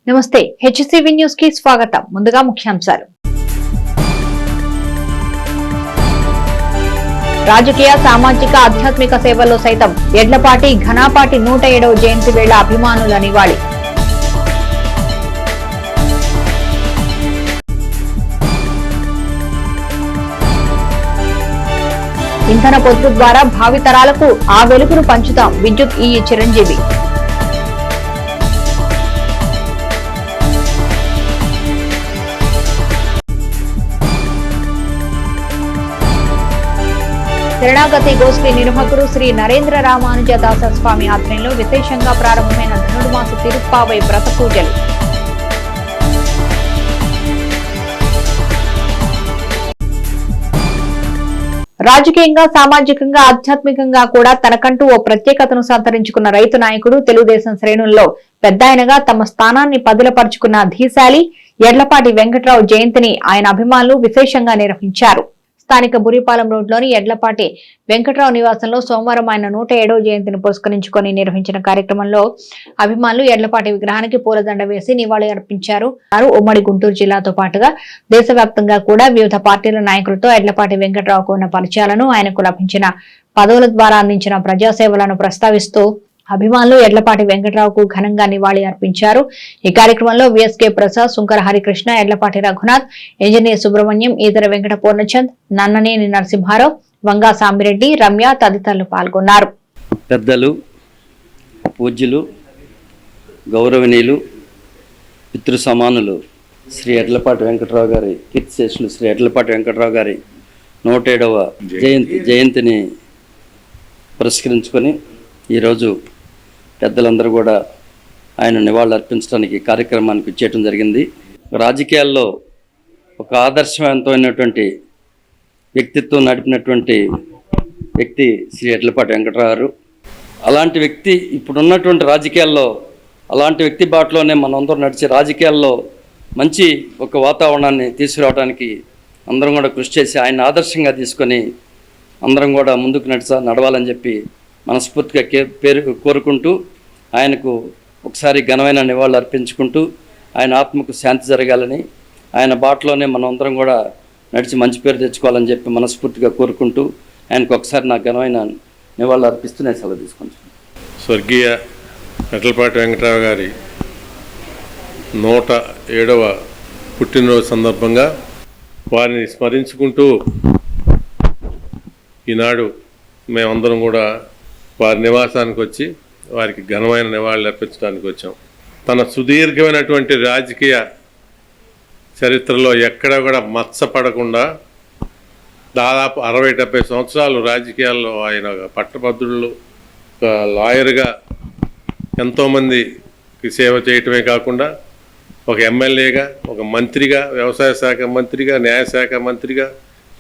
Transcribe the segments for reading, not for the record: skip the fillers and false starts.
నమస్తే HCV news కి స్వాగతం. ముందుగా ముఖ్యాంశాలు. రాజకీయ సామాజిక ఆధ్యాత్మిక సేవల్లో సైతం ఎడ్లపాటి ఘనాపాటి 107వ జయంతి వేళ అభిమానుల నివాళి. ఇంధన పొదుపు ద్వారా భావితరాలకు ఆ వెలుగును పంచుతాం విద్యుత్ ఈ చిరంజీవి. శరణాగతి గోష్ఠి నిర్వాహకుడు శ్రీ నరేంద్ర రామానుజ దాస స్వామి ఆధ్వర్యంలో విశేషంగా ప్రారంభమైన ధనుర్మాస తిరుప్పావై వ్రత పూజలు. రాజకీయంగా సామాజికంగా ఆధ్యాత్మికంగా కూడా తనకంటూ ఓ ప్రత్యేకతను సంతరించుకున్న రైతు నాయకుడు తెలుగుదేశం శ్రేణుల్లో పెద్దాయనగా తమ స్థానాన్ని పదిలపరుచుకున్న ధీశాలి ఎడ్లపాటి వెంకట్రావు జయంతిని ఆయన అభిమానులు విశేషంగా నిర్వహించారు. స్థానిక బురిపాలెం రోడ్లోని ఎడ్లపాటి వెంకట్రావు నివాసంలో సోమవారం ఆయన 107వ జయంతిని పురస్కరించుకొని నిర్వహించిన కార్యక్రమంలో అభిమానులు ఎడ్లపాటి విగ్రహానికి పూలదండ వేసి నివాళి అర్పించారు. ఉమ్మడి గుంటూరు జిల్లాతో పాటుగా దేశవ్యాప్తంగా కూడా వివిధ పార్టీల నాయకులతో ఎడ్లపాటి వెంకట్రావుకు ఉన్న పరిచయాలను, ఆయనకు లభించిన పదవుల ద్వారా అందించిన ప్రజాసేవలను ప్రస్తావిస్తూ అభిమానులు ఎడ్లపాటి వెంకట్రావుకు ఘనంగా నివాళి అర్పించారు. ఈ కార్యక్రమంలో విఎస్కే ప్రసాద్, సుంకర హరికృష్ణ, ఎడ్లపాటి రఘునాథ్, ఇంజనీర్ సుబ్రహ్మణ్యం, ఈదర వెంకట పూర్ణచంద్, నన్ననేని నరసింహారావు, వంగా సామిరెడ్డి, రమ్య తదితరులు పాల్గొన్నారు. పెద్దలు, పూజ్యులు, గౌరవనీయులు, పితృ సమానులు శ్రీ ఎడ్లపాటి వెంకట్రావు గారి కీర్తిశేషులు శ్రీ ఎడ్లపాటి వెంకట్రావు గారి 107వ జయంతిని పురస్కరించుకొని ఈరోజు పెద్దలందరూ కూడా ఆయన నివాళులు అర్పించడానికి కార్యక్రమానికి వచ్చేయడం జరిగింది. రాజకీయాల్లో ఒక ఆదర్శవంతమైనటువంటి వ్యక్తిత్వం నడిపినటువంటి వ్యక్తి శ్రీ ఎడ్లపాటి వెంకట్రావు గారు. అలాంటి వ్యక్తి ఇప్పుడున్నటువంటి రాజకీయాల్లో అలాంటి వ్యక్తి బాటలోనే మనందరం నడిచే రాజకీయాల్లో మంచి ఒక వాతావరణాన్ని తీసుకురావడానికి అందరం కూడా కృషి చేసి ఆయన ఆదర్శంగా తీసుకొని అందరం కూడా ముందుకు నడవాలని చెప్పి మనస్ఫూర్తిగా కోరుకుంటూ ఆయనకు ఒకసారి ఘనమైన నివాళులు అర్పించుకుంటూ ఆయన ఆత్మకు శాంతి జరగాలని, ఆయన బాటలోనే మనం అందరం కూడా నడిచి మంచి పేరు తెచ్చుకోవాలని చెప్పి మనస్ఫూర్తిగా కోరుకుంటూ ఆయనకు ఒకసారి నా ఘనమైన నివాళులు అర్పిస్తూ నేను సెలవు తీసుకుంటాను. స్వర్గీయ ఎడ్లపాటి వెంకట్రావు గారి 107వ పుట్టినరోజు సందర్భంగా వారిని స్మరించుకుంటూ ఈనాడు మేమందరం కూడా వారి నివాసానికి వచ్చి వారికి ఘనమైన నివాళులు అర్పించడానికి వచ్చాం. తన సుదీర్ఘమైనటువంటి రాజకీయ చరిత్రలో ఎక్కడ కూడా మచ్చపడకుండా దాదాపు 60-70 సంవత్సరాలు రాజకీయాల్లో ఆయన పట్టభద్రులు, ఒక లాయర్గా ఎంతోమందికి సేవ చేయటమే కాకుండా ఒక ఎమ్మెల్యేగా, ఒక మంత్రిగా, వ్యవసాయ శాఖ మంత్రిగా, న్యాయశాఖ మంత్రిగా,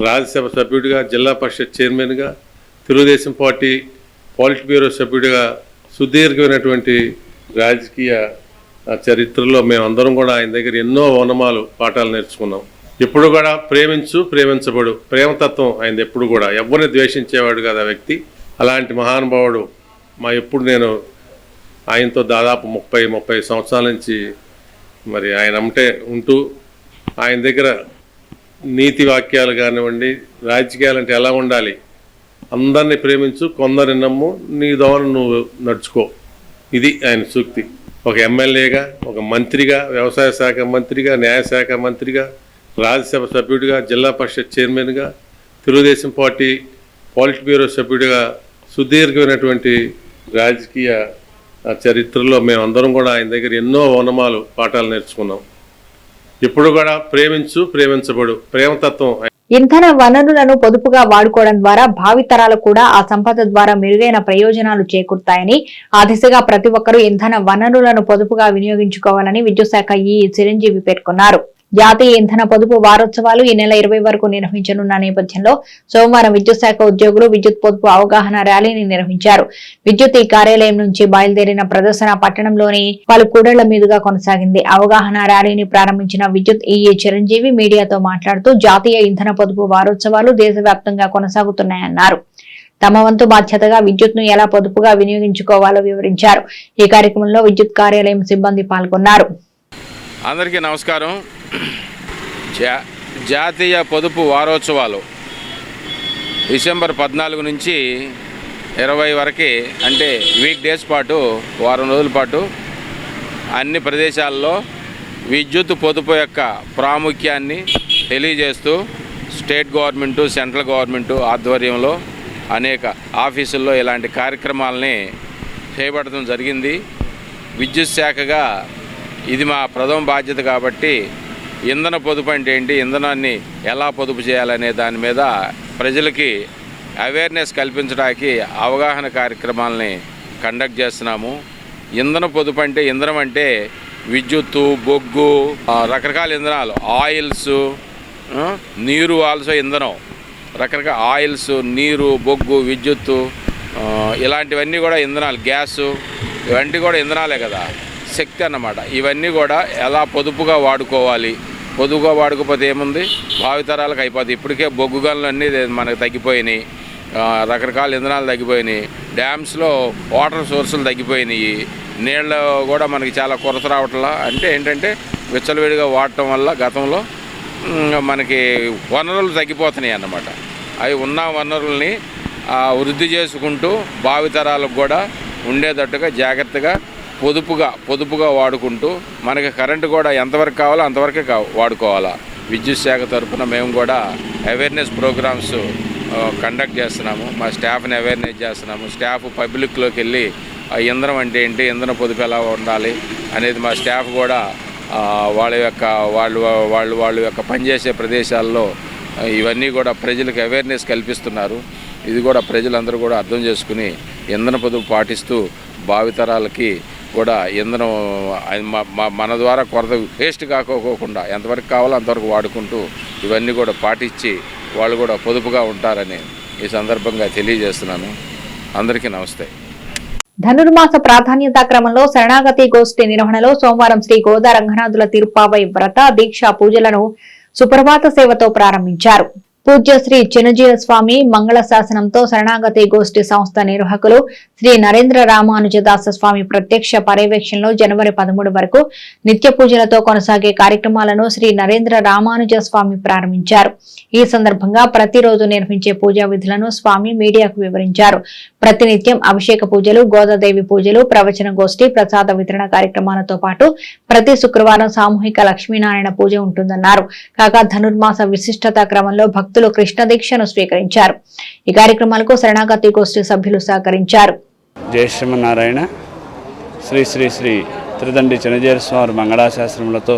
రాజ్యసభ సభ్యుడిగా, జిల్లా పరిషత్ చైర్మన్గా, తెలుగుదేశం పార్టీ పాలిట్ బ్యూరో సభ్యుడిగా సుదీర్ఘమైనటువంటి రాజకీయ చరిత్రలో మేమందరం కూడా ఆయన దగ్గర ఎన్నో ఓనమాలు పాఠాలు నేర్చుకున్నాం. ఎప్పుడు కూడా ప్రేమించబడు ప్రేమతత్వం ఆయన ఎప్పుడు కూడా ఎవరిని ద్వేషించేవాడు కదా వ్యక్తి. అలాంటి మహానుభావుడు ఎప్పుడు నేను ఆయనతో దాదాపు 30 సంవత్సరాల నుంచి మరి ఆయన అమ్మటే ఉంటూ ఆయన దగ్గర నీతి వాక్యాలు కానివ్వండి, రాజకీయాలంటే ఎలా ఉండాలి, అందరినీ ప్రేమించు, కొందరిని నమ్ము, నీ దోవన నువ్వు నడుచుకో, ఇది ఆయన సూక్తి. ఒక ఎమ్మెల్యేగా, ఒక మంత్రిగా, వ్యవసాయ శాఖ మంత్రిగా, న్యాయశాఖ మంత్రిగా, రాజ్యసభ సభ్యుడిగా, జిల్లా పరిషత్ చైర్మన్గా, తెలుగుదేశం పార్టీ పాలిట్ బ్యూరో సభ్యుడిగా సుదీర్ఘమైనటువంటి రాజకీయ చరిత్రలో మేమందరం కూడా ఆయన దగ్గర ఎన్నో ఓనమాలు పాఠాలు నేర్చుకున్నాం. ఎప్పుడు కూడా ప్రేమించబడు ప్రేమతత్వం. ఇంధన వనరులను పొదుపుగా వాడుకోవడం ద్వారా భావితరాలకు కూడా ఆ సంపద ద్వారా మెరుగైన ప్రయోజనాలు చేకూరుతాయని, ఆ దిశగా ప్రతి ఒక్కరూ ఇంధన వనరులను పొదుపుగా వినియోగించుకోవాలని విద్యుత్ శాఖ ఈ చిరంజీవి పేర్కొన్నారు. జాతీయ ఇంధన పొదుపు వారోత్సవాలు ఈ నెల 20 వరకు నిర్వహించనున్న నేపథ్యంలో సోమవారం విద్యుత్ శాఖ ఉద్యోగులు విద్యుత్ పొదుపు అవగాహన ర్యాలీని నిర్వహించారు. విద్యుత్ కార్యాలయం నుంచి బయలుదేరిన ప్రదర్శన పట్టణంలోని పలు కూడళ్ల మీదుగా కొనసాగింది. అవగాహన ర్యాలీని ప్రారంభించిన విద్యుత్ ఈఏ చిరంజీవి మీడియాతో మాట్లాడుతూ జాతీయ ఇంధన పొదుపు వారోత్సవాలు దేశవ్యాప్తంగా కొనసాగుతున్నాయన్నారు. తమ వంతు బాధ్యతగా విద్యుత్ను ఎలా పొదుపుగా వినియోగించుకోవాలో వివరించారు. ఈ కార్యక్రమంలో విద్యుత్ కార్యాలయం సిబ్బంది పాల్గొన్నారు. అందరికీ నమస్కారం. జాతీయ పొదుపు వారోత్సవాలు డిసెంబర్ 14 నుంచి 20 వరకు, అంటే వీక్ డేస్ పాటు, వారం రోజుల పాటు అన్ని ప్రదేశాల్లో విద్యుత్ పొదుపు యొక్క ప్రాముఖ్యాన్ని తెలియజేస్తూ స్టేట్ గవర్నమెంటు, సెంట్రల్ గవర్నమెంటు ఆధ్వర్యంలో అనేక ఆఫీసుల్లో ఇలాంటి కార్యక్రమాలని చేపట్టడం జరిగింది. విద్యుత్ శాఖగా ఇది మా ప్రథమ బాధ్యత కాబట్టి ఇంధన పొదుపు అంటే ఏంటి, ఇంధనాన్ని ఎలా పొదుపు చేయాలనే దాని మీద ప్రజలకి అవేర్నెస్ కల్పించడానికి అవగాహన కార్యక్రమాలని కండక్ట్ చేస్తున్నాము. ఇంధన పొదుపు అంటే, ఇంధనం అంటే విద్యుత్తు, బొగ్గు, రకరకాల ఇంధనాలు, ఆయిల్స్, నీరు, ఆల్సో ఇంధనం, రకరకాల ఆయిల్స్, నీరు, బొగ్గు, విద్యుత్తు, ఇలాంటివన్నీ కూడా ఇంధనాలు, గ్యాసు, ఇవన్నీ కూడా ఇంధనాలే కదా, శక్తి అన్నమాట. ఇవన్నీ కూడా ఎలా పొదుపుగా వాడుకోవాలి. పొదుపుగా వాడుకోకపోతే ఏముంది, భావితరాలకు అయిపోతుంది. ఇప్పటికే బొగ్గు గనులు అన్నీ మనకు తగ్గిపోయినాయి, రకరకాల ఇంధనాలు తగ్గిపోయినాయి, డ్యామ్స్లో వాటర్ సోర్సులు తగ్గిపోయినాయి, నీళ్ళు కూడా మనకి చాలా కొరత రావట్లా. అంటే ఏంటంటే విచ్చలవిడిగా వాడటం వల్ల గతంలో మనకి వనరులు తగ్గిపోతున్నాయి అన్నమాట. అవి ఉన్న వనరుల్ని వృద్ధి చేసుకుంటూ భావితరాలకు కూడా ఉండేటట్టుగా జాగ్రత్తగా పొదుపుగా వాడుకుంటూ మనకి కరెంటు కూడా ఎంతవరకు కావాలో అంతవరకే వాడుకోవాలా. విద్యుత్ శాఖ తరఫున మేము కూడా అవేర్నెస్ ప్రోగ్రామ్స్ కండక్ట్ చేస్తున్నాము. మా స్టాఫ్ని అవేర్నెస్ చేస్తున్నాము. స్టాఫ్ పబ్లిక్లోకి వెళ్ళి ఇంధనం అంటే ఏంటి, ఇంధన పొదుపు ఎలా ఉండాలి అనేది మా స్టాఫ్ కూడా వాళ్ళ యొక్క పనిచేసే ప్రదేశాల్లో ఇవన్నీ కూడా ప్రజలకు అవేర్నెస్ కల్పిస్తున్నారు. ఇది కూడా ప్రజలందరూ కూడా అర్థం చేసుకుని ఇంధన పొదుపు పాటిస్తూ భావితరాలకి కూడా ఇంధనం మన ద్వారా కొరత వేస్ట్ కాకోకుండా ఎంతవరకు కావాలో అంతవరకు వాడుకుంటూ ఇవన్నీ కూడా పాటించి వాళ్ళు కూడా పొదుపుగా ఉంటారని ఈ సందర్భంగా తెలియజేస్తున్నాను. అందరికీ నమస్తే. ధనుర్మాస ప్రాధాన్యతా క్రమంలో శరణాగతి గోష్ఠి నిర్వహణలో సోమవారం శ్రీ గోదా రంగనాథుల తిరుప్పావై వ్రత దీక్షా పూజలను సుప్రభాత సేవతో ప్రారంభించారు. పూజ్య శ్రీ చిన్నజీవ స్వామి మంగళ శాసనంతో శరణాగతి గోష్ఠి సంస్థ నిర్వాహకులు శ్రీ నరేంద్ర రామానుజదాస స్వామి ప్రత్యక్ష పర్యవేక్షణలో జనవరి 13 వరకు నిత్య పూజలతో కొనసాగే కార్యక్రమాలను శ్రీ నరేంద్ర రామానుజ స్వామి ప్రారంభించారు. ఈ సందర్భంగా ప్రతిరోజు నిర్వహించే పూజా విధులను స్వామి మీడియాకు వివరించారు. ప్రతినిత్యం అభిషేక పూజలు, గోదాదేవి పూజలు, ప్రవచన గోష్ఠి, ప్రసాద వితరణ కార్యక్రమాలతో పాటు ప్రతి శుక్రవారం సామూహిక లక్ష్మీనారాయణ పూజ ఉంటుందన్నారు. కాగా ధనుర్మాస విశిష్టత క్రమంలో భక్తులు కృష్ణ దీక్షను స్వీకరించారు. ఈ కార్యక్రమాలకు శరణాగతి గోష్ఠి సభ్యులు సహకరించారు. జయ శ్రీమన్నారాయణ. శ్రీ శ్రీ శ్రీ త్రిదండి చిన్నజీవ స్వామి మంగళాశాస్త్రములతో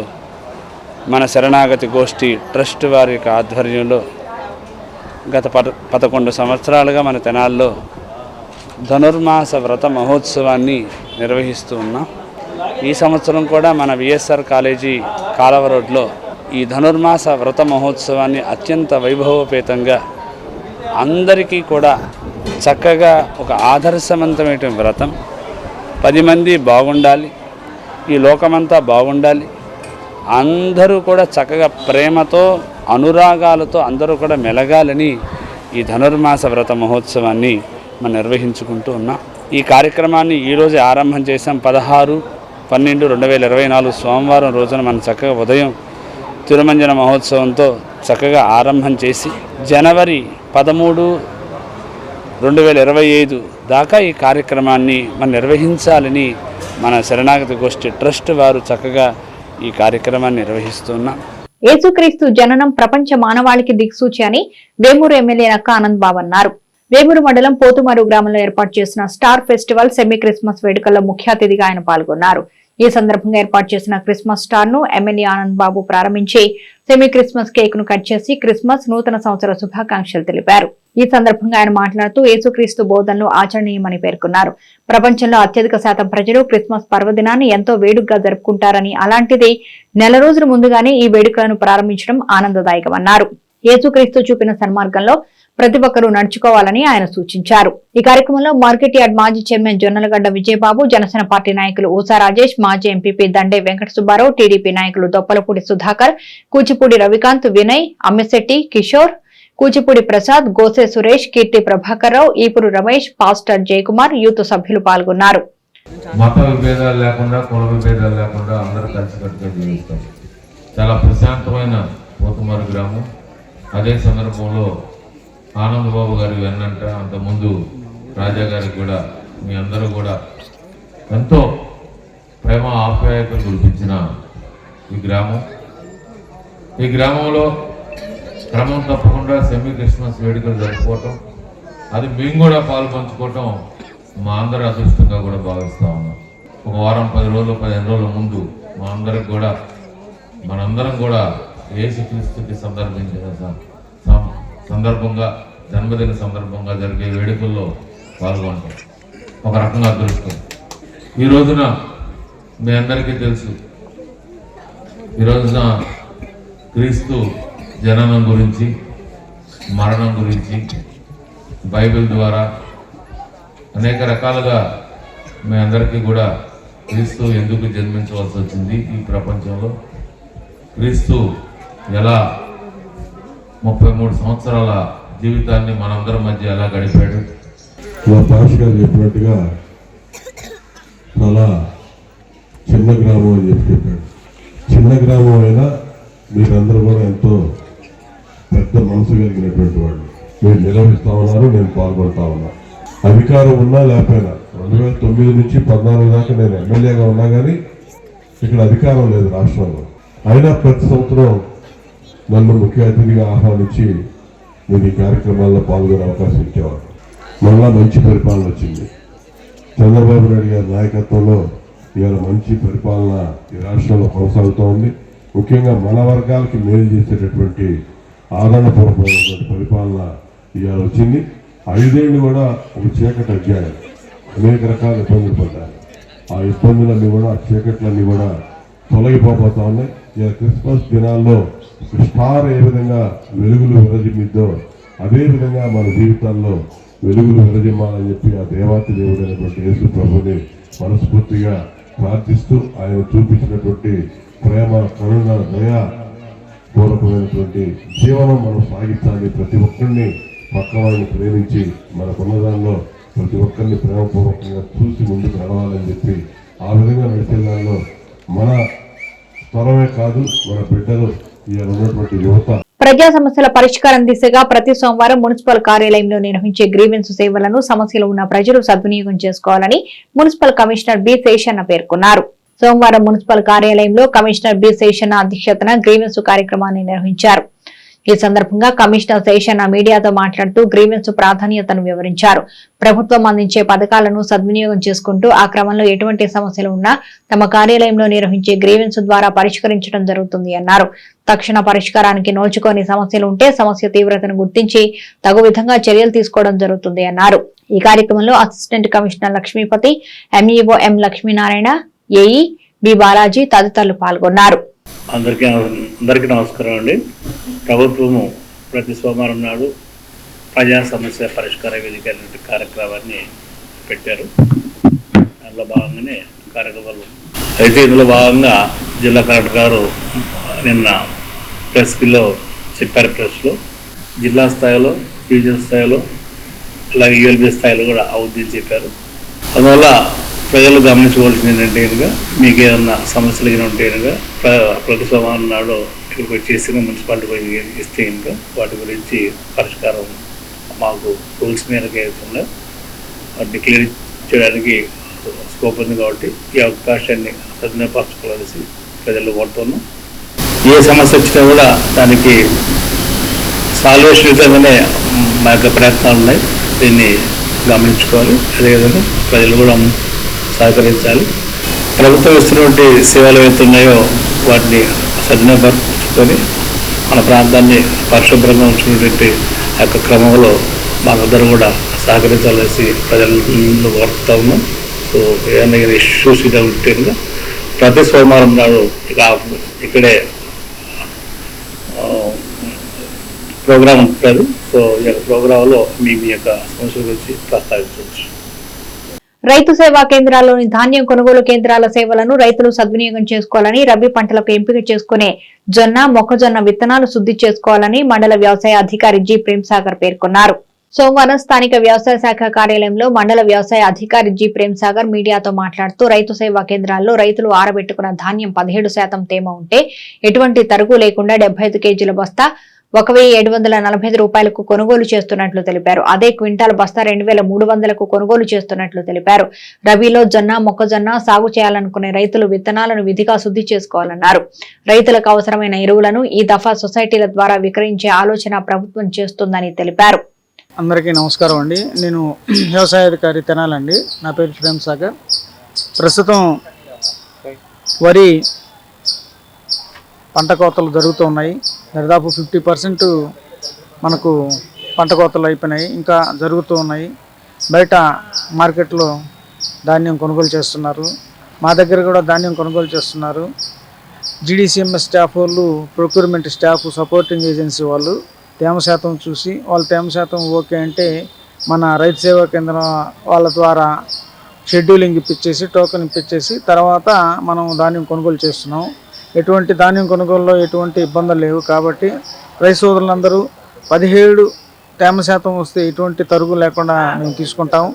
మన శరణాగతి గోష్ఠి ట్రస్ట్ వారి యొక్క ఆధ్వర్యంలో గత 11 సంవత్సరాలుగా మన తెనాల్లో ధనుర్మాస వ్రత మహోత్సవాన్ని నిర్వహిస్తూ ఉన్నాం. ఈ సంవత్సరం కూడా మన విఎస్ఆర్ కాలేజీ కాలవ రోడ్లో ఈ ధనుర్మాస వ్రత మహోత్సవాన్ని అత్యంత వైభవోపేతంగా అందరికీ కూడా చక్కగా ఒక ఆదర్శవంతమైన వ్రతం, 10 మంది బాగుండాలి, ఈ లోకమంతా బాగుండాలి, అందరూ కూడా చక్కగా ప్రేమతో అనురాగాలతో అందరూ కూడా మెలగాలని ఈ ధనుర్మాస వ్రత మహోత్సవాన్ని మనం నిర్వహించుకుంటూ ఉన్నాం. ఈ కార్యక్రమాన్ని ఈరోజు ఆరంభం చేసాం. 16/12/2024 సోమవారం రోజున మనం చక్కగా ఉదయం తిరుమంజన మహోత్సవంతో చక్కగా ఆరంభం చేసి జనవరి 13, 2025 దాకా ఈ కార్యక్రమాన్ని మనం నిర్వహించాలని మన శరణాగతి గోష్ఠి ట్రస్ట్ వారు చక్కగా ఈ కార్యక్రమాన్ని నిర్వహిస్తున్నాం. యేసుక్రీస్తు జననం ప్రపంచ మానవాళికి దిక్సూచి అని వేమూరు ఎమ్మెల్యే నక్క ఆనంద్ బాబు అన్నారు. వేమూరు మండలం పోతుమారు గ్రామంలో ఏర్పాటు చేసిన స్టార్ ఫెస్టివల్ సెమీ క్రిస్మస్ వేడుకల్లో ముఖ్య అతిథిగా ఆయన పాల్గొన్నారు. ఈ సందర్భంగా ఏర్పాటు చేసిన క్రిస్మస్ స్టార్ ను ఎమ్మెల్యే ఆనంద్ బాబు ప్రారంభించి సెమీ క్రిస్మస్ కేక్ ను కట్ చేసి క్రిస్మస్ నూతన సంవత్సర శుభాకాంక్షలు తెలిపారు. ఈ సందర్భంగా ఆయన మాట్లాడుతూ యేసుక్రీస్తు బోధనలు ఆచరణీయమని పేర్కొన్నారు. ప్రపంచంలో అత్యధిక శాతం ప్రజలు క్రిస్మస్ పర్వదినాన్ని ఎంతో వేడుకగా జరుపుకుంటారని, అలాంటిది నెల రోజుల ముందుగానే ఈ వేడుకలను ప్రారంభించడం ఆనందదాయకమన్నారు. యేసుక్రీస్తు చూపిన సన్మార్గంలో ప్రతి ఒక్కరూ నడుచుకోవాలని ఆయన సూచించారు. ఈ కార్యక్రమంలో మార్కెట్ యార్డ్ మాజీ చైర్మన్ జొన్నలగడ్డ విజయబాబు, జనసేన పార్టీ నాయకులు ఊసా రాజేష్, మాజీ ఎంపీపీ దండే వెంకట సుబ్బారావు, టీడీపీ నాయకులు దొప్పలపూడి సుధాకర్, కూచిపూడి రవికాంత్, వినయ్, అమ్మిశెట్టి కిషోర్, కూచిపూడి ప్రసాద్, గోసే సురేష్, కీర్తి ప్రభాకర్ రావు, ఈపురు రమేష్, పాస్టర్ జయకుమార్, యూత్ సభ్యులు పాల్గొన్నారు. మత విభేదాలు లేకుండా, కుల విభేదాలు లేకుండా అందరూ కలిసికట్టుగా జీవిస్తాం. చాలా ప్రశాంతమైన పోతుమారు గ్రామం. అదే సందర్భంలో ఆనందబాబు గారి వెన్నంట అంతకుముందు రాజా గారికి కూడా మీ అందరూ కూడా ఎంతో ప్రేమ ఆప్యాయతలు కురిపించిన ఈ గ్రామం. ఈ గ్రామంలో క్రమం తప్పకుండా సెమీ క్రిస్మస్ వేడుకలు జరుపుకోవటం, అది మేము కూడా పాల్పంచుకోవటం మా అందరి అదృష్టంగా కూడా భావిస్తూ ఉన్నాం. ఒక వారం 10 రోజులు 15 రోజుల ముందు మా అందరికి కూడా మనందరం కూడా యేసుక్రీస్తుకి సందర్భంగా జన్మదిన సందర్భంగా జరిగే వేడుకల్లో పాల్గొంటాం. ఒక రకంగా అదృష్టం. ఈ రోజున మీ అందరికీ తెలుసు, ఈ రోజున క్రీస్తు జననం గురించి, మరణం గురించి బైబిల్ ద్వారా అనేక రకాలుగా మీ అందరికీ కూడా క్రీస్తు ఎందుకు జన్మించవలసి వచ్చింది, ఈ ప్రపంచంలో క్రీస్తు ఎలా 33 సంవత్సరాల జీవితాన్ని మనందరి మధ్య ఎలా గడిపాడు. మా భాష గారు చెప్పినట్టుగా చాలా చిన్న గ్రామం అని చెప్పాడు. చిన్న గ్రామం అయినా మీరందరూ కూడా ఎంతో పెద్ద మనసు కలిగినటువంటి వాళ్ళు. మీరు నిర్వహిస్తా ఉన్నారు, నేను పాల్గొంటా ఉన్నా. అధికారం ఉన్నా లేకపోయినా 2009 నుంచి 14 దాకా నేను ఎమ్మెల్యేగా ఉన్నా కానీ ఇక్కడ అధికారం లేదు రాష్ట్రంలో. అయినా ప్రతి సంవత్సరం నన్ను ముఖ్య అతిథిగా ఆహ్వానించి నేను ఈ కార్యక్రమాల్లో పాల్గొనే అవకాశం ఇచ్చేవాడు. మళ్ళా మంచి పరిపాలన వచ్చింది. చంద్రబాబు నాయుడు గారి నాయకత్వంలో ఇవాళ మంచి పరిపాలన ఈ రాష్ట్రంలో కొనసాగుతూ ఉంది. ముఖ్యంగా మన వర్గాలకి మేలు చేసేటటువంటి ఆదరణపూర్వకమైనటువంటి పరిపాలన ఇవాళ వచ్చింది. 5 ఏళ్ళు కూడా ఒక చీకటి అధ్యాయం, అనేక రకాల ఇబ్బందులు పడ్డారు. ఆ ఇబ్బందులన్నీ కూడా, ఆ చీకట్లన్నీ కూడా తొలగిపోతా ఉన్నాయి. ఇలా క్రిస్మస్ దినాల్లో స్టార్ ఏ విధంగా వెలుగులు విరజిమ్మిద్దో అదేవిధంగా మన జీవితాల్లో వెలుగులు విరజిమ్మాలని చెప్పి ఆ దేవాతి దేవుడైనటువంటి యేసు ప్రభుని మనస్ఫూర్తిగా ప్రార్థిస్తూ ఆయన చూపించినటువంటి ప్రేమ, కరుణ, దయ పూర్వకమైనటువంటి జీవనం మనం సాగించాలి. ప్రతి ఒక్కరిని పక్కవాడిని ప్రేమించి మనకున్న దానిలో ప్రతి ఒక్కరిని ప్రేమపూర్వకంగా చూసి ముందుకు నడవాలని చెప్పి ఆ విధంగా నడిచే దానిలో మన తరమే కాదు, మన బిడ్డలు ఇలా ఉన్నటువంటి యువత ప్రజా సమస్యల పరిష్కారం దిశగా ప్రతి సోమవారం మున్సిపల్ కార్యాలయంలో నిర్వహించే గ్రీవెన్స్ సేవలను సమస్యలు ఉన్న ప్రజలు సద్వినియోగం చేసుకోవాలని మున్సిపల్ కమిషనర్ బి శేషన్న పేర్కొన్నారు. సోమవారం మున్సిపల్ కార్యాలయంలో కమిషనర్ బి శేషన్న అధ్యక్షతన గ్రీవెన్స్ కార్యక్రమాన్ని నిర్వహించారు. ఈ సందర్భంగా కమిషనర్ శేషన్న మీడియాతో మాట్లాడుతూ గ్రీవెన్స్ ప్రాధాన్యతను వివరించారు. ప్రభుత్వం అందించే పథకాలను సద్వినియోగం చేసుకుంటూ ఆ క్రమంలో ఎటువంటి సమస్యలు ఉన్నా తమ కార్యాలయంలో నిర్వహించే గ్రీవెన్స్ ద్వారా పరిష్కరించడం జరుగుతుంది అన్నారు. తక్షణ పరిష్కారానికి నోచుకోని సమస్యలు ఉంటే సమస్య తీవ్రతను గుర్తించి తగు విధంగా చర్యలు తీసుకోవడం జరుగుతుంది అన్నారు. ఈ కార్యక్రమంలో అసిస్టెంట్ కమిషనర్ లక్ష్మీపతి, ఎంఈఓ ఎం లక్ష్మీనారాయణ, ఏఈ బి బాలాజీ తదితరులు పాల్గొన్నారు. అందరికీ నమస్కారం అండి. ప్రభుత్వము ప్రతి సోమవారం నాడు ప్రజా సమస్య పరిష్కార వేదిక అనే కార్యక్రమాన్ని పెట్టారు. అందులో భాగంగానే కార్యక్రమాలు అయితే ఇందులో భాగంగా జిల్లా కలెక్టర్ గారు నిన్న ప్రెస్లో చెప్పారు. ప్రెస్లో జిల్లా స్థాయిలో, డివిజన్ స్థాయిలో, అలాగే యూఎల్బీ స్థాయిలో కూడా అవుద్దని చెప్పారు. అందువల్ల ప్రజలు గమనించుకోవాల్సింది ఏంటంటే కనుక మీకు ఏదన్నా సమస్యలు ఏమైనా ఉంటే కనుక ప్రతి సోమవారం నాడు ఇక్కడికి వచ్చేసి మున్సిపాలిటీ పోయి ఇస్తే కనుక వాటి గురించి పరిష్కారం మాకు రూల్స్ మేరకు అవుతుందో వాటిని క్లియర్ చేయడానికి స్కోప్ ఉంది. కాబట్టి ఈ అవకాశాన్ని సద్వినియోగపరచుకోవాల్సి ప్రజలు కోరుతున్నాం. ఏ సమస్య వచ్చినా కూడా దానికి సాల్వేషన్ విధంగానే మా యొక్క ప్రయత్నాలు ఉన్నాయి. దీన్ని గమనించుకోవాలి. అదేవిధంగా ప్రజలు కూడా సహకరించాలి. ప్రభుత్వం ఇస్తున్నటువంటి సేవలు ఏవైతున్నాయో వాటిని సద్వినియోగపరుచుకొని మన ప్రాంతాన్ని పరిశుభ్రంగా ఉంచుకున్నటువంటి యొక్క క్రమంలో మనందరూ కూడా సహకరించాల్సి ప్రజలను కోరుతా ఉన్నాం. సో ఏదైనా ఇష్యూస్ ఇలా ఉంటే ప్రతి సోమవారం నాడు ఇక్కడే ప్రోగ్రాం ఉంటుంది. సో ఈ యొక్క ప్రోగ్రాంలో మీ యొక్క సమస్యల గురించి ప్రస్తావించవచ్చు. రైతు సేవా కేంద్రాల్లోని ధాన్యం కొనుగోలు కేంద్రాల సేవలను రైతులు సద్వినియోగం చేసుకోవాలని, రబీ పంటలకు ఎంపిక చేసుకునే జొన్న, మొక్కజొన్న విత్తనాలు శుద్ధి చేసుకోవాలని మండల వ్యవసాయ అధికారి జి ప్రేమ్ సాగర్ పేర్కొన్నారు. సోమవారం స్థానిక వ్యవసాయ శాఖ కార్యాలయంలో మండల వ్యవసాయ అధికారి జి ప్రేమ్ సాగర్ మీడియాతో మాట్లాడుతూ రైతు సేవా కేంద్రాల్లో రైతులు ఆరబెట్టుకున్న ధాన్యం 17% తేమ ఉంటే ఎటువంటి తరుగు లేకుండా 75 కేజీల బస్తా 1,745 రూపాయలకు కొనుగోలు చేస్తున్నట్లు తెలిపారు. అదే క్వింటాల్ బస్తా 2,300కు కొనుగోలు చేస్తున్నట్లు తెలిపారు. రబీలో జొన్న, మొక్కజొన్న సాగు చేయాలనుకునే రైతులు విత్తనాలను విధిగా శుద్ధి చేసుకోవాలన్నారు. రైతులకు అవసరమైన ఎరువులను ఈ దఫా సొసైటీల ద్వారా విక్రయించే ఆలోచన ప్రభుత్వం చేస్తుందని తెలిపారు. అందరికీ నమస్కారం అండి. నేను వ్యవసాయ అధికారి తెనాలండి. నా పేరు ప్రేమ్ సాగర్. ప్రస్తుతం వరి పంట కోతలు జరుగుతూ ఉన్నాయి. దాదాపు 50% మనకు పంట కోతలు అయిపోయినాయి, ఇంకా జరుగుతూ ఉన్నాయి. బయట మార్కెట్లో ధాన్యం కొనుగోలు చేస్తున్నారు, మా దగ్గర కూడా ధాన్యం కొనుగోలు చేస్తున్నారు. జీడీసీఎంఎస్ స్టాఫ్ వాళ్ళు, ప్రొక్యూర్మెంట్ స్టాఫ్, సపోర్టింగ్ ఏజెన్సీ వాళ్ళు తేమ శాతం చూసి వాళ్ళ తేమ శాతం ఓకే అంటే మన రైతు సేవా కేంద్రం వాళ్ళ ద్వారా షెడ్యూలింగ్ ఇప్పించేసి, టోకెన్ ఇప్పించేసి తర్వాత మనం ధాన్యం కొనుగోలు చేస్తున్నాం. ఎటువంటి ధాన్యం కొనుగోలులో ఎటువంటి ఇబ్బందులు లేవు. కాబట్టి రైతు సోదరులందరూ 17 తేమ శాతం వస్తే ఎటువంటి తరుగు లేకుండా మేము తీసుకుంటాము.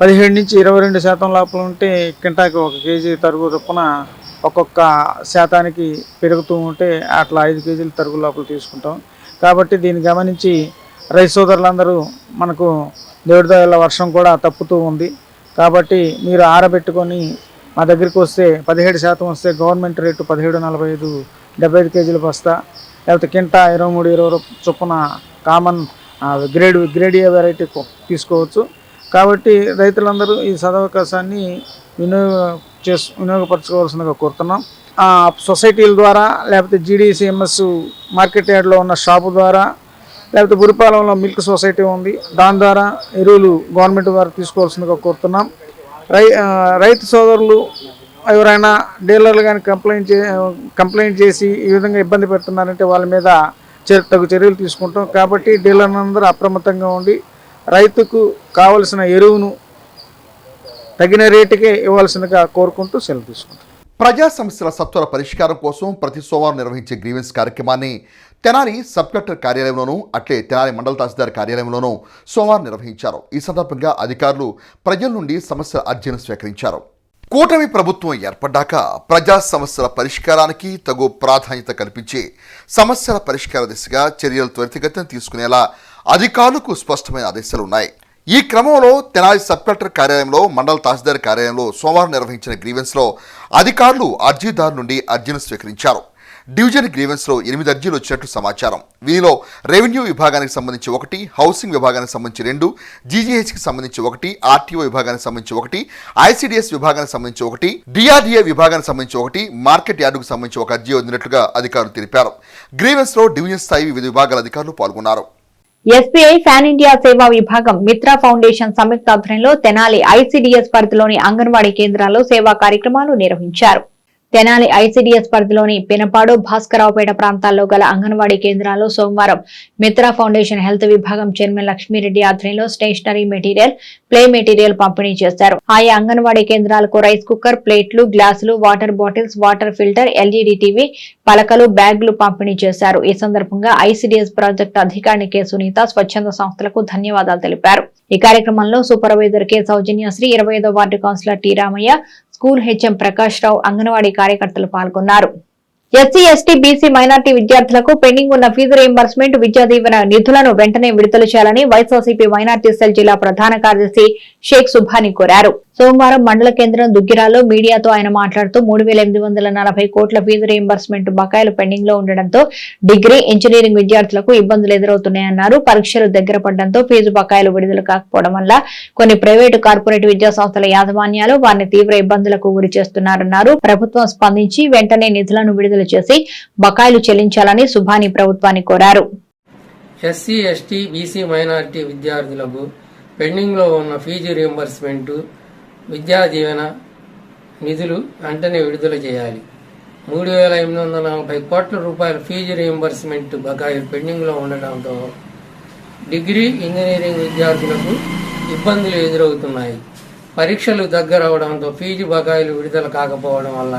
17 నుంచి 22% లోపల ఉంటే కింటాకి 1 కేజీ తరుగు చొప్పున ఒక్కొక్క శాతానికి పెరుగుతూ ఉంటే అట్లా 5 కేజీల తరుగు లోపల తీసుకుంటాం. కాబట్టి దీన్ని గమనించి రైతు సోదరులందరూ, మనకు దేవుడి దయ వల్ల వర్షం కూడా తప్పుతూ ఉంది కాబట్టి మీరు ఆరబెట్టుకొని మా దగ్గరికి వస్తే 17% వస్తే గవర్నమెంట్ రేటు 17.45 75 కేజీల బస్తా, లేకపోతే కింటా 23-20 చొప్పున కామన్ గ్రేడియా వెరైటీ తీసుకోవచ్చు. కాబట్టి రైతులందరూ ఈ సదవకాశాన్ని వినియోగపరచుకోవాల్సిందిగా కోరుతున్నాం. సొసైటీల ద్వారా, లేకపోతే జీడీసీఎంఎస్ మార్కెట్ యార్డ్లో ఉన్న షాపు ద్వారా, లేకపోతే బురిపాలెంలో మిల్క్ సొసైటీ ఉంది, దాని ద్వారా ఎరువులు గవర్నమెంట్ ద్వారా తీసుకోవాల్సిందిగా కోరుతున్నాం. రైతు సోదరులు ఎవరైనా డీలర్లు కానీ కంప్లైంట్ చేసి ఈ విధంగా ఇబ్బంది పెడుతున్నారంటే వాళ్ళ మీద తగు చర్యలు తీసుకుంటాం. కాబట్టి డీలర్లందరూ అప్రమత్తంగా ఉండి రైతుకు కావలసిన ఎరువును తగిన రేటుకే ఇవ్వాల్సిందిగా కోరుకుంటూ సెలవు తీసుకుంటాం. ప్రజా సమస్యల సత్వర పరిష్కారం కోసం ప్రతి సోమవారం నిర్వహించే గ్రీవెన్స్ కార్యక్రమాన్ని తెనాలి సబ్ కలెక్టర్ కార్యాలయంలోనూ, అట్లే తెనాలి మండల తహసీల్దార్ కార్యాలయంలోనూ సోమవారం నిర్వహించారు. ఈ సందర్భంగా అధికారులు ప్రజల నుండి సమస్యల అర్జీలను స్వీకరించారు. కూటమి ప్రభుత్వం ఏర్పడ్డాక ప్రజా సమస్యల పరిష్కారానికి తగు ప్రాధాన్యత కల్పించి సమస్యల పరిష్కార దిశగా చర్యలు త్వరితగతిన తీసుకునేలా అధికారులకు స్పష్టమైన ఆదేశాలు ఉన్నాయి. ఈ క్రమంలో తెనాలి సబ్ కలెక్టర్ కార్యాలయంలో, మండల తహసీల్దార్ కార్యాలయంలో సోమవారం నిర్వహించిన గ్రీవెన్స్లో అధికారులు అర్జీదారు నుండి అర్జీలు స్వీకరించారు. డివిజన్ గ్రీవెన్స్లో 8 అర్జీలు వచ్చినట్లు సమాచారం. వీనిలో రెవెన్యూ విభాగానికి సంబంధించి 1, హౌసింగ్ విభాగానికి సంబంధించి 2, జీజీహెచ్కి సంబంధించి 1, ఆర్టీఓ విభాగానికి సంబంధించి 1, ఐసీడీఎస్ విభాగానికి సంబంధించి 1, డిఆర్డీఏ విభాగానికి సంబంధించి 1, మార్కెట్ యార్డుకు సంబంధించి 1 అర్జీ అందినట్లుగా అధికారులు తెలిపారు. గ్రీవెన్స్లో డివిజన్ స్థాయి వివిధ విభాగాల అధికారులు పాల్గొన్నారు. ఎస్బీఐ ఫ్యాన్ ఇండియా సేవా విభాగం మిత్ర ఫౌండేషన్ సంయుక్త ఆధ్వర్యంలో తెనాలి ఐసీడీఎస్ పరిధిలోని అంగన్వాడీ కేంద్రాల్లో సేవా కార్యక్రమాలు నిర్వహించారు. తెనాలి ఐసీడీఎస్ పరిధిలోని పినపాడు, భాస్కరరావుపేట ప్రాంతాల్లో గల అంగన్వాడీ కేంద్రాల్లో సోమవారం మిత్ర ఫౌండేషన్ హెల్త్ విభాగం చైర్మన్ లక్ష్మీరెడ్డి ఆధ్వర్యంలో స్టేషనరీ మెటీరియల్, ప్లే మెటీరియల్ పంపిణీ చేశారు. ఆయా అంగన్వాడీ కేంద్రాలకు రైస్ కుక్కర్, ప్లేట్లు, గ్లాసులు, water bottles, water filter, LED TV, పలకలు, బ్యాగులు పంపిణీ చేశారు. ఈ సందర్భంగా ఐసీడీఎస్ ప్రాజెక్టు అధికారిని కె సునీత స్వచ్ఛంద సంస్థలకు ధన్యవాదాలు తెలిపారు. ఈ కార్యక్రమంలో సూపర్వైజర్ కె సౌజన్యశ్రీ, 25వ ward councillor T Ramaiah, school HM Prakash Rao, anganwadi కార్యకర్తలు పాల్గొన్నారు. ఎస్సీ, ఎస్టీ, బీసీ, మైనార్టీ విద్యార్థులకు పెండింగ్ ఉన్న ఫీజు రీయింబర్స్మెంట్, విద్యా దీవెన నిధులను వెంటనే విడుదల చేయాలని వైఎస్ఆర్సీపీ మైనార్టీ సెల్ జిల్లా ప్రధాన కార్యదర్శి షేక్ సుభాని కోరారు. సోమవారం మండల కేంద్రం దుగ్గిరాలో మీడియాతో ఆయన మాట్లాడుతూ 3,840 కోట్ల ఫీజు రీయింబర్స్మెంట్ బకాయిలు పెండింగ్ లో ఉండడంతో డిగ్రీ, ఇంజనీరింగ్ విద్యార్థులకు ఇబ్బందులు ఎదురవుతున్నాయన్నారు. పరీక్షలు దగ్గర పడడంతో ఫీజు బకాయిలు విడుదల కాకపోవడం వల్ల కొన్ని ప్రైవేటు, కార్పొరేట్ విద్యా సంస్థల యాజమాన్యాలు వారిని తీవ్ర ఇబ్బందులకు గురి చేస్తున్నారన్నారు. ప్రభుత్వం స్పందించి వెంటనే నిధులను విడుదల చేసి బకాయిలు చెల్లించాలని సుభాని ప్రభుత్వాన్ని కోరారు. ఎస్సీ, ఎస్టీ, బీసీ, మైనారిటీ విద్యార్థులకు పెండింగ్ లో ఉన్న ఫీజు రీయింబర్స్మెంట్, విద్యా దీవెన నిధులు వెంటనే విడుదల చేయాలి. 3,840 కోట్ల రూపాయల ఫీజు రీయింబర్స్మెంట్ బకాయిలు పెండింగ్ లో ఉండడంతో డిగ్రీ, ఇంజనీరింగ్ విద్యార్థులకు ఇబ్బందులు ఎదురవుతున్నాయి. పరీక్షలు దగ్గరవడంతో ఫీజు బకాయిలు విడుదల కాకపోవడం వల్ల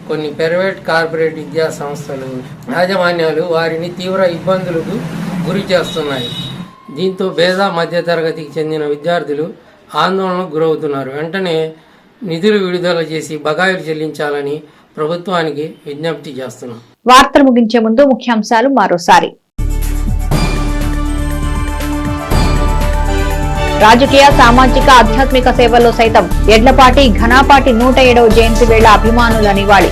కొన్ని ప్రైవేట్, కార్పొరేట్ విద్యా సంస్థలు యాజమాన్యాలు వారిని తీవ్ర ఇబ్బందులకు గురి చేస్తున్నాయి. దీంతో పేద మధ్యతరగతికి చెందిన విద్యార్థులు ఆందోళనకు గురవుతున్నారు. వెంటనే నిధులు విడుదల చేసి బకాయిలు చెల్లించాలని ప్రభుత్వానికి విజ్ఞప్తి చేస్తున్నాం. వార్తలు ముగించే ముందు ముఖ్యాంశాలు మరోసారి. రాజకీయ, సామాజిక, ఆధ్యాత్మిక సేవల్లో సైతం ఎడ్లపాటి ఘనాపాటి 107వ జయంతి వేళ అభిమానుల నివాళి.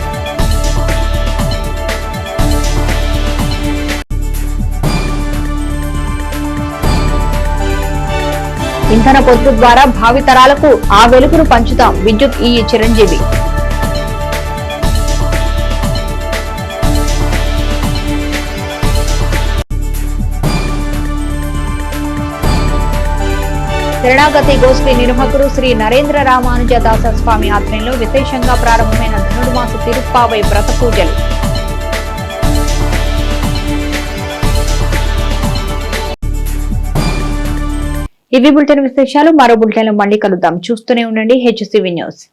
ఇంధన పొదుపు ద్వారా భావితరాలకు ఆ వెలుగును పంచుతాం. విద్యుత్ ఈ చిరంజీవి. శరణాగతి గోష్ఠి నిర్వాహకుడు శ్రీ నరేంద్ర రామానుజ దాస స్వామి ఆధ్వర్యంలో విశేషంగా ప్రారంభమైన ధనుర్మాస తిరుప్పావై వ్రత పూజలు. ఇవి బులెటిన్ విశేషాలు. మరో బులెటిన్లో మళ్ళీ కలుద్దాం. చూస్తూనే ఉండండి HCV న్యూస్.